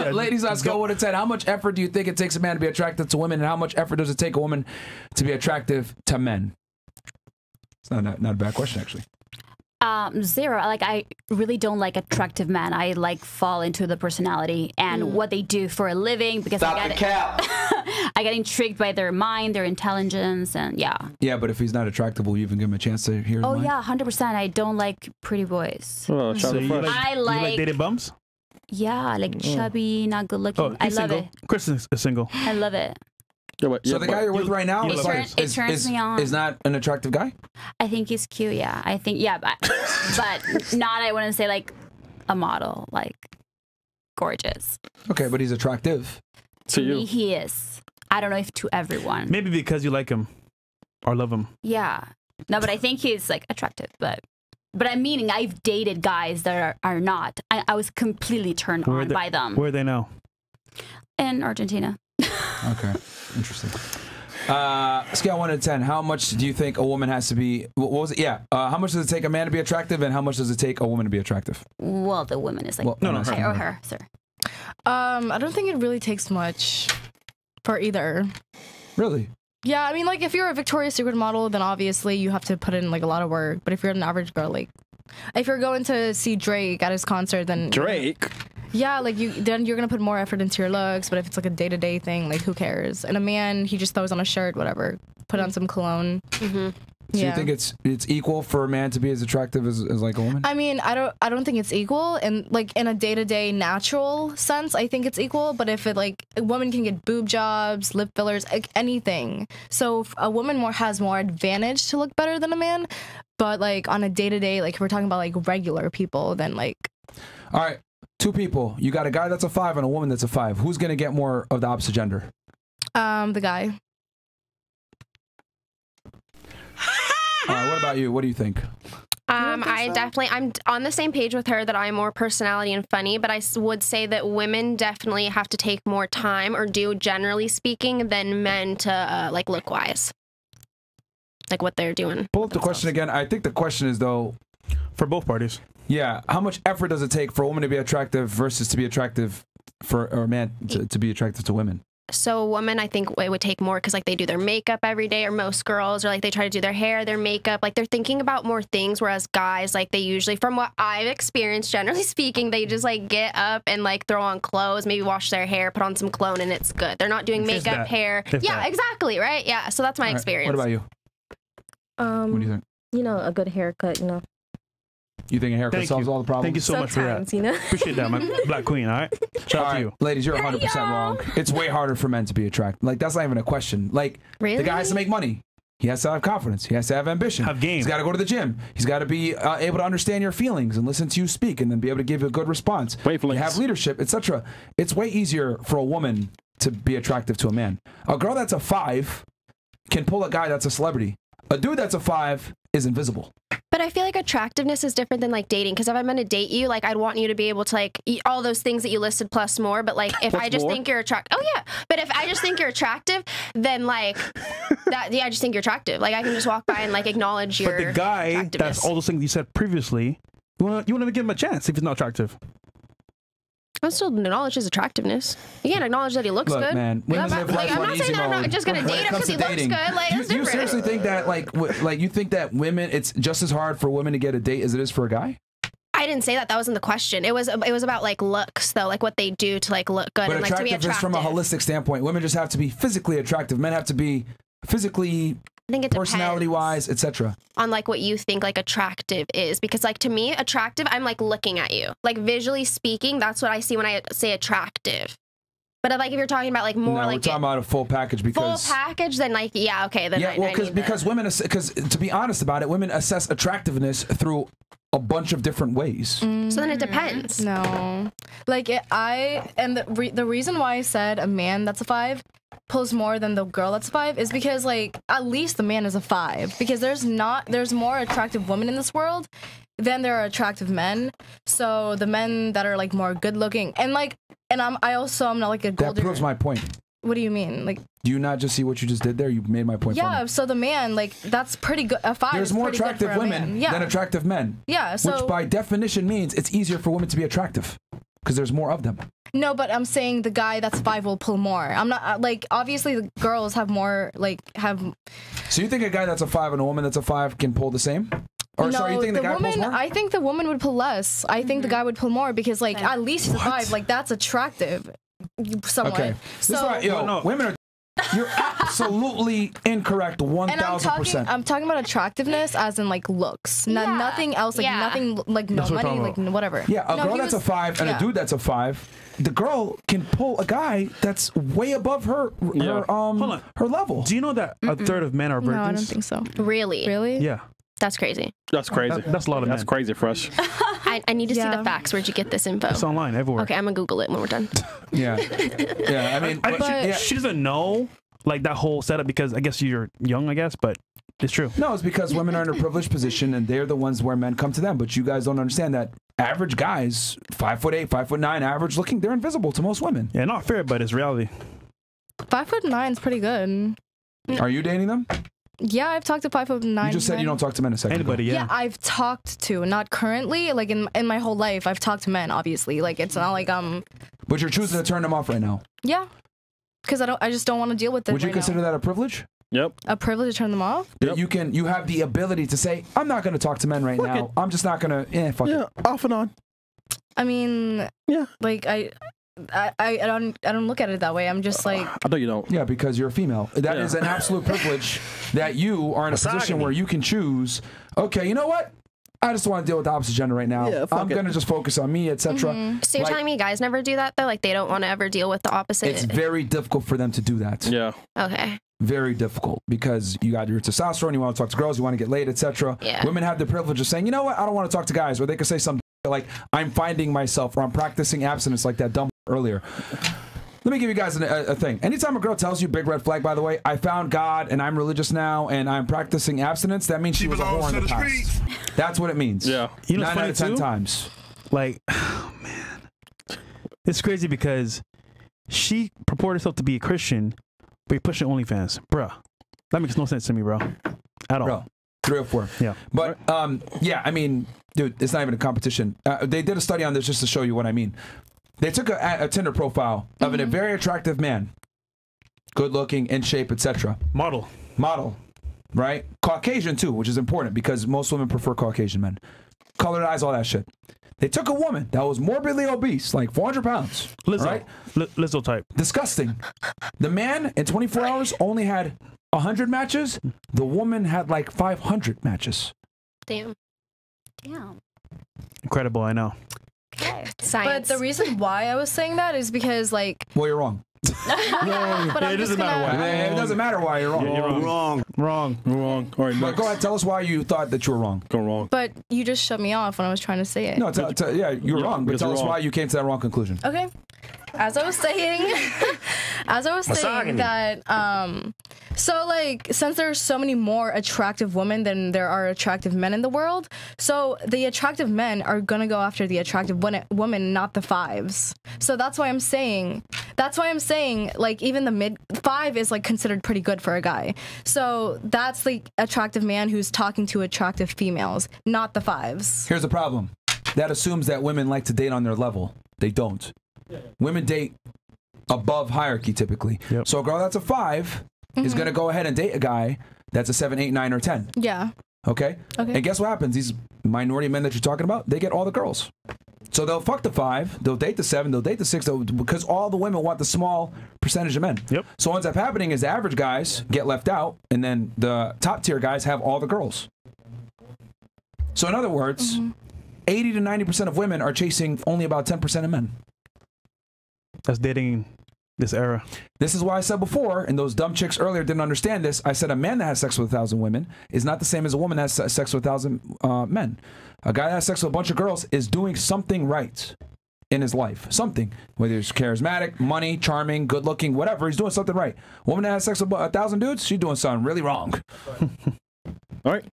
Ladies, let's go 1 to 10. How much effort do you think it takes a man to be attracted to women, and how much effort does it take a woman to be attractive to men? It's not a bad question, actually. 0. Like, I really don't like attractive men. I like fall into the personality and what they do for a living, because I get intrigued by their mind, their intelligence, and yeah. Yeah, but if he's not attractive, will you even give him a chance to hear his mind? Yeah, 100%. I don't like pretty boys. Oh, so you like dated bums? Yeah, like chubby, not good looking. Oh, I love single. it. Chris is single. I love it. So the guy you're with right now it turns me on. Is not an attractive guy? I think he's cute, yeah. I think, yeah, but not, I wouldn't say like a model, like gorgeous. Okay, but he's attractive. To me, he is. I don't know if to everyone. Maybe because you like him or love him. Yeah. No, but I think he's like attractive, but I'm meaning I've dated guys that are not. I was completely turned on by them. Where are they now? In Argentina. Okay, interesting. Scale 1 to 10. How much do you think a woman has to be? What was it? Yeah. How much does it take a man to be attractive, and how much does it take a woman to be attractive? Well, the woman is like her, sir. I don't think it really takes much for either. Really? Yeah, I mean, like, if you're a Victoria's Secret model, then obviously you have to put in like a lot of work. But if you're an average girl, like, if you're going to see Drake at his concert, then Drake. Yeah, like then you're gonna put more effort into your looks. But if it's like a day-to-day thing, like, who cares? And a man, he just throws on a shirt, whatever, put on some cologne. So you think it's equal for a man to be as attractive as like a woman? I mean, I don't think it's equal, and like in a day-to-day natural sense, I think it's equal. But if it, like, a woman can get boob jobs, lip fillers, like anything, so a woman has more advantage to look better than a man. But like on a day-to-day, like if we're talking about like regular people, then like. All right. 2 people. You got a guy that's a 5 and a woman that's a 5. Who's gonna get more of the opposite gender? The guy. All right, what about you? What do you think? I'm on the same page with her that I'm more personality and funny, but I would say that women definitely have to take more time, or do, generally speaking, than men to like look wise, like what they're doing. Pull up the question again. I think the question is, though, for both parties. Yeah, how much effort does it take for a woman to be attractive versus to be attractive or a man to be attractive to women? So a woman, I think it would take more, because like they do their makeup every day, or most girls, or like they try to do their hair, their makeup, like they're thinking about more things, whereas guys, like they usually, from what I've experienced, generally speaking, they just like get up and like throw on clothes, maybe wash their hair, put on some cologne, and it's good. They're not doing makeup, hair. Yeah, exactly, right? Yeah, so that's my experience. What about you? What do you think? You know, a good haircut, you know. You think a haircut solves all the problems? Thank you so much for that. You know? Appreciate that, my black queen, all right? Shout out to you. Ladies, you're 100% wrong. It's way harder for men to be attractive. Like, that's not even a question. Like, the guy has to make money. He has to have confidence. He has to have ambition. Have game. He's got to go to the gym. He's got to be able to understand your feelings and listen to you speak, and then be able to give you a good response. You have leadership, etc. It's way easier for a woman to be attractive to a man. A girl that's a 5 can pull a guy that's a celebrity. A dude that's a 5 is invisible. But I feel like attractiveness is different than like dating, because if I'm going to date you, like I'd want you to be able to like eat all those things that you listed plus more. But like if I just think you're attractive, but if I just think you're attractive, then like that, I just think you're attractive. Like I can just walk by and like acknowledge your But the guy, that's all those things you said previously, you want to give him a chance if he's not attractive. I still acknowledge his attractiveness. You can't acknowledge that he looks good. Man, women live life on easy mode. I'm not just gonna date him because he looks good. Like, do you seriously think that like you think that women, it's just as hard for women to get a date as it is for a guy? I didn't say that. That wasn't the question. It was about like looks, though, like what they do to like look good, But and like to be attractive. is from a holistic standpoint. Women just have to be physically attractive. Men have to be physically, I think it personality-wise, etc. On like what you think like attractive is, because like to me, attractive, I'm like looking at you, like visually speaking. That's what I see when I say attractive. But like if you're talking about like more no, like we're talking about a full package, because full package, then like yeah, okay, then yeah, well, because women, because to be honest about it, women assess attractiveness through a bunch of different ways. So then it depends. No, like the reason why I said a man that's a 5 pulls more than the girl that's a 5 is because like at least the man is a 5, because there's more attractive women in this world than there are attractive men. So the men that are like more good looking and I'm not like a gold digger. That proves my point. What do you mean? Like, do you not just see what you just did there? You made my point. Yeah, so the man, like, that's pretty good. A 5 There's is more pretty good attractive for a women man. than attractive men. Yeah, so which by definition means it's easier for women to be attractive because there's more of them. No, but I'm saying the guy that's 5 will pull more. I'm not like obviously the girls have more have. So you think a guy that's a 5 and a woman that's a 5 can pull the same? Or No, sorry, you think the guy woman. pulls more? I think the woman would pull less. I think the guy would pull more because like at least he's a 5. Like that's attractive, somewhat. Okay. This is why, women are. You're absolutely incorrect, 1,000%. I'm talking about attractiveness as in like looks, nothing else, like nothing, like no money, like whatever. Yeah, a girl that's a 5 and a dude that's a 5. The girl can pull a guy that's way above her level. Do you know that a third of men are virgins? No, I don't think so. Really? Really? Yeah. That's crazy. That's crazy. That's a lot of men. That's crazy, Fresh. I need to see the facts. Where'd you get this info? It's online everywhere. Okay, I'm gonna Google it when we're done. Yeah. Yeah, I mean, she doesn't know like that whole setup because I guess you're young, I guess, but it's true. No, it's because women are in a privileged position and they're the ones where men come to them. But you guys don't understand that average guys, 5'8", 5'9", average looking, they're invisible to most women. Yeah, not fair, but it's reality. 5'9" is pretty good. Are you dating them? Yeah, I've talked to 5'9". You just said you don't talk to men a second Anybody, ago. yeah. Yeah, I've talked to, not currently, like in my whole life, I've talked to men, obviously. Like it's not like But you're choosing to turn them off right now. Yeah, because I just don't want to deal with it. Would you consider that a privilege? Yep. A privilege to turn them off? That you have the ability to say, I'm not going to talk to men right now. I'm just not going to. Fuck it. Off and on. I mean, like I don't look at it that way. I'm just like, I know you don't. Yeah, because you're a female. That is an absolute privilege that you are in a position where you can choose. Okay, you know what? I just want to deal with the opposite gender right now. Yeah, I'm going to just focus on me, etc. So you're telling me guys never do that though? Like they don't want to ever deal with the opposite? It's very difficult for them to do that. Yeah. Okay. Very difficult because you got your testosterone, you want to talk to girls, you want to get laid, etc. Yeah. Women have the privilege of saying, you know what? I don't want to talk to guys, or they could say something like, I'm finding myself, or I'm practicing abstinence, like that dumb earlier. Let me give you guys a thing. Anytime a girl tells you, big red flag, by the way, I found God and I'm religious now and I'm practicing abstinence, that means she was a whore in the past. That's what it means. Yeah. You know, 9 out of 10 times. Like, oh, man. It's crazy because she purported herself to be a Christian, but you're pushing OnlyFans. Bruh. That makes no sense to me, bro. At all. Bro, 3 or 4. Yeah. But, yeah, I mean, dude, it's not even a competition. They did a study on this just to show you what I mean. They took a Tinder profile of a very attractive man, good looking, in shape, etc. Model, right? Caucasian too, which is important because most women prefer Caucasian men. Colored eyes, all that shit. They took a woman that was morbidly obese, like 400 pounds. Lizzo, right? Lizzo type. Disgusting. The man in 24 hours only had 100 matches. The woman had like 500 matches. Damn. Incredible, I know. Okay. Science. but the reason why I was saying that is because like. Well, you're wrong. But it doesn't matter why. It doesn't matter why you're wrong. Yeah, you're wrong. Wrong. All right, But go ahead, tell us why you thought that you were wrong. Go wrong. But you just shut me off when I was trying to say it. No, yeah, you were wrong. But tell us wrong. why you came to that wrong conclusion. Okay. As I was saying, that, so like, since there's so many more attractive women than there are attractive men in the world, so the attractive men are gonna go after the attractive women, not the 5s. So that's why I'm saying, like, even the mid 5 is like considered pretty good for a guy. So that's the attractive man who's talking to attractive females, not the 5s. Here's the problem. That assumes that women like to date on their level. They don't. Women date above hierarchy typically. Yep. So a girl that's a 5 is going to go ahead and date a guy that's a 7, 8, 9, or 10. Yeah. Okay? And guess what happens? These minority men that you're talking about, they get all the girls. So they'll fuck the 5, they'll date the 7, they'll date the 6, because all the women want the small percentage of men. Yep. So what ends up happening is the average guys get left out, and then the top tier guys have all the girls. So in other words, 80 to 90% of women are chasing only about 10% of men. That's dating this era. This is why I said before, and those dumb chicks earlier didn't understand this. I said a man that has sex with 1,000 women is not the same as a woman that has sex with 1,000 men. A guy that has sex with a bunch of girls is doing something right in his life. Something. Whether he's charismatic, money, charming, good looking, whatever, he's doing something right. A woman that has sex with 1,000 dudes, she's doing something really wrong. All right.